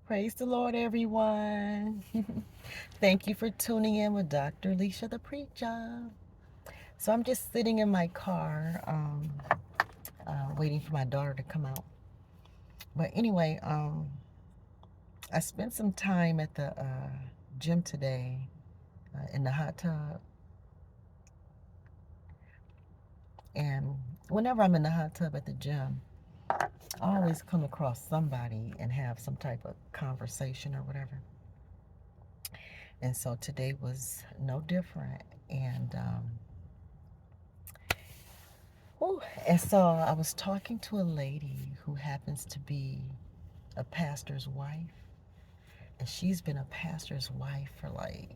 Praise the Lord, everyone. Thank you for tuning in with DrLesiaThePreacha. So I'm just sitting in my car, waiting for my daughter to come out. But anyway, I spent some time at the gym today in the hot tub. And whenever I'm in the hot tub at the gym, I always come across somebody and have some type of conversation or whatever. And so today was no different. And so I was talking to a lady who happens to be a pastor's wife. And she's been a pastor's wife for like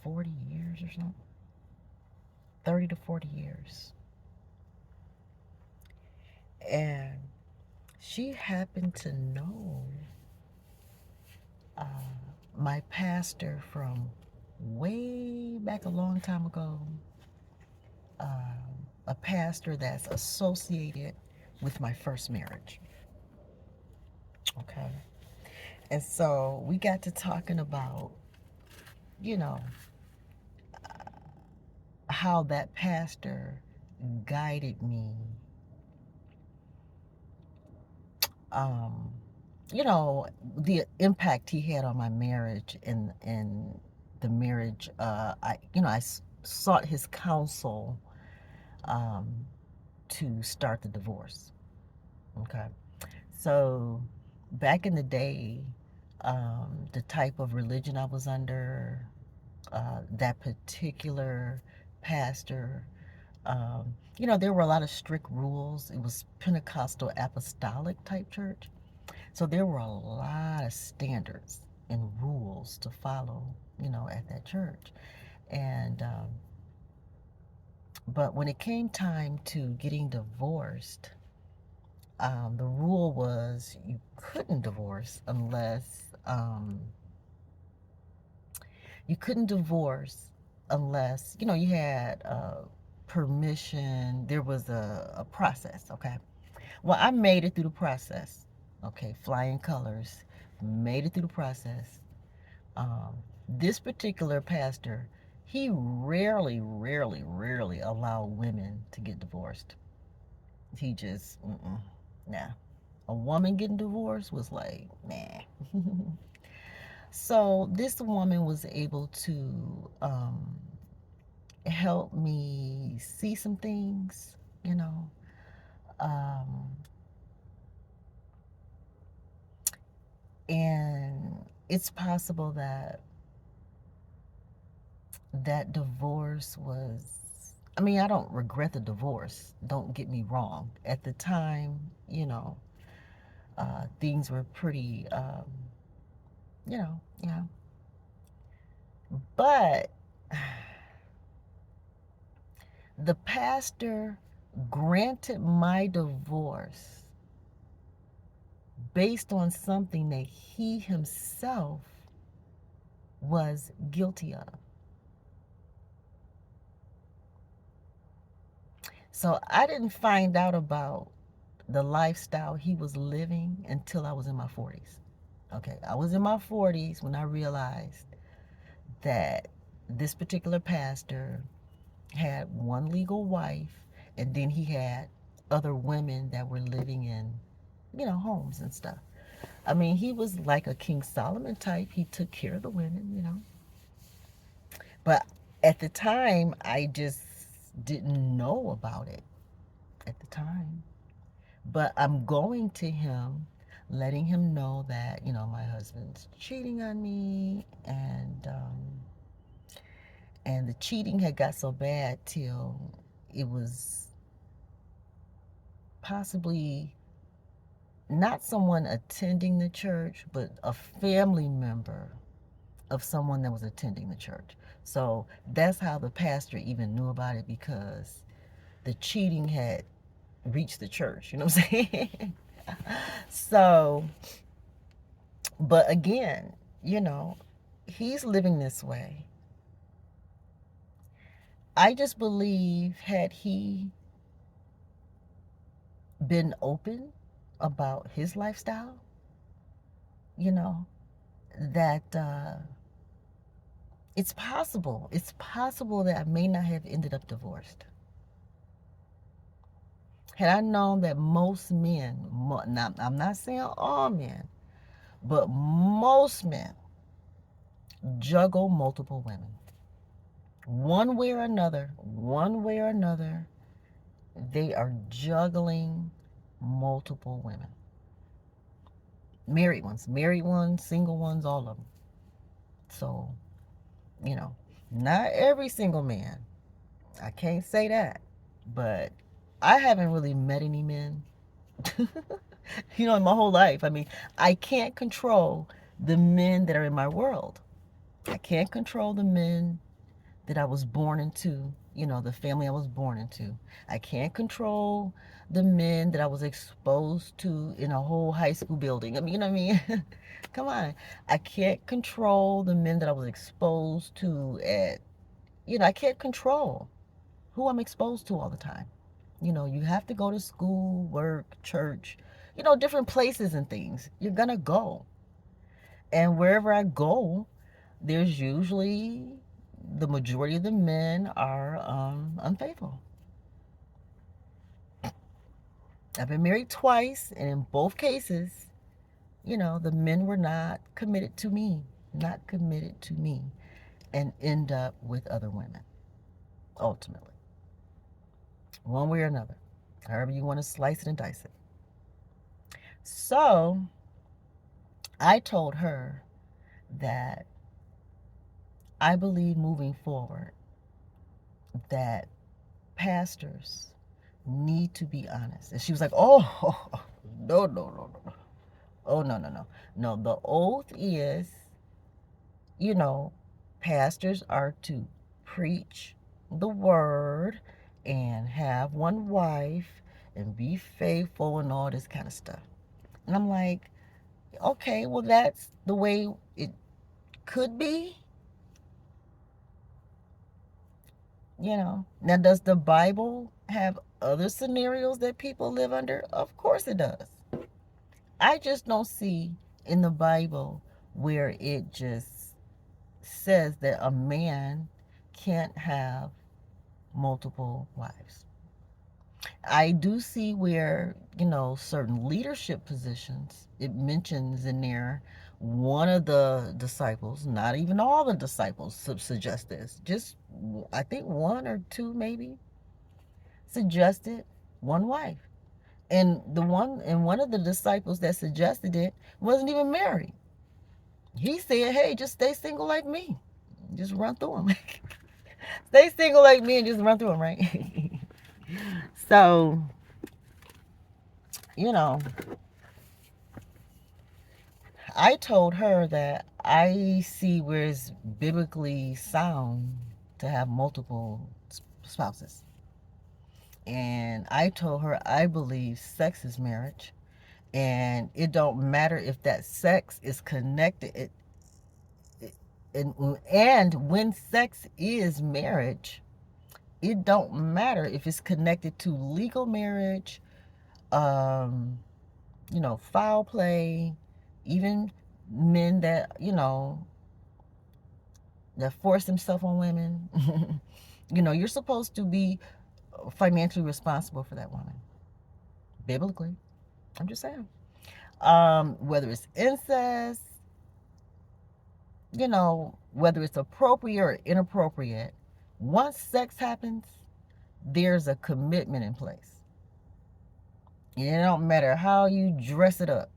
40 years or something. 30 to 40 years. And she happened to know uh, my pastor from way back a long time ago. A pastor that's associated with my first marriage. Okay. And so we got to talking about, you know, how that pastor guided me, um, the impact he had on my marriage and the marriage. I sought his counsel um, to start the divorce. Okay. So back in the day, the type of religion I was under, that particular pastor, there were a lot of strict rules. It was Pentecostal apostolic type church. So there were a lot of standards and rules to follow, at that church. And, but when it came time to getting divorced, the rule was you couldn't divorce unless you had permission. There was a process. Okay. Well, I made it through the process. Okay, flying colors, made it through the process. um, this particular pastor, he rarely allowed women to get divorced. He just nah. A woman getting divorced was like, nah. So this woman was able to help me see some things, you know. Um, and it's possible that that divorce was, I mean, I don't regret the divorce. Don't get me wrong. At the time, things were pretty, yeah. But the pastor granted my divorce based on something that he himself was guilty of. So I didn't find out about the lifestyle he was living until I was in my 40s. Okay, I was in my 40s when I realized that this particular pastor had one legal wife, and then he had other women that were living in, homes and stuff. I mean, he was like a King Solomon type. He took care of the women. But at the time, I just didn't know about it at the time. But I'm going to him, letting him know that, my husband's cheating on me, and the cheating had got so bad till it was possibly not someone attending the church, but a family member of someone that was attending the church. So that's how the pastor even knew about it, because the cheating had reached the church. You know what I'm saying? So, but again, he's living this way. I just believe, had he been open about his lifestyle, you know, that it's possible. It's possible that I may not have ended up divorced. Had I known that most men, now I'm not saying all men, but most men juggle multiple women. One way or another, they are juggling multiple women. Married ones, single ones, all of them. So, you know, not every single man. I can't say that. But I haven't really met any men, in my whole life. I mean, I can't control the men that are in my world. I can't control the men that I was born into, the family I was born into. I can't control the men that I was exposed to in a whole high school building. I mean, you know what I mean? Come on. I can't control the men that I was exposed to I can't control who I'm exposed to all the time. You have to go to school, work, church, different places and things. You're going to go. And wherever I go, there's usually the majority of the men are unfaithful. I've been married twice, and in both cases, the men were not committed to me, and end up with other women, ultimately. One way or another, however you want to slice it and dice it. So, I told her that I believe moving forward that pastors need to be honest. And she was like, oh, no, no, no, no. Oh, no, no, no. No, the oath is, pastors are to preach the word and have one wife and be faithful and all this kind of stuff. And I'm like, okay, well, that's the way it could be. Now, does the Bible have other scenarios that people live under? Of course it does. I just don't see in the Bible where it just says that a man can't have multiple wives. I do see where, certain leadership positions, it mentions in there one of the disciples, not even all the disciples suggest this. Just, I think one or two maybe suggested one wife. And one of the disciples that suggested it wasn't even married. He said, hey, just stay single like me. Just run through them. Stay single like me and just run through them, right? So, I told her that I see where it's biblically sound to have multiple spouses. And I told her I believe sex is marriage. And it don't matter if that sex is connected. And when sex is marriage, it don't matter if it's connected to legal marriage, foul play, even men that, that force themselves on women. You're supposed to be financially responsible for that woman. Biblically. I'm just saying. Whether it's incest, whether it's appropriate or inappropriate, once sex happens, there's a commitment in place. And it don't matter how you dress it up.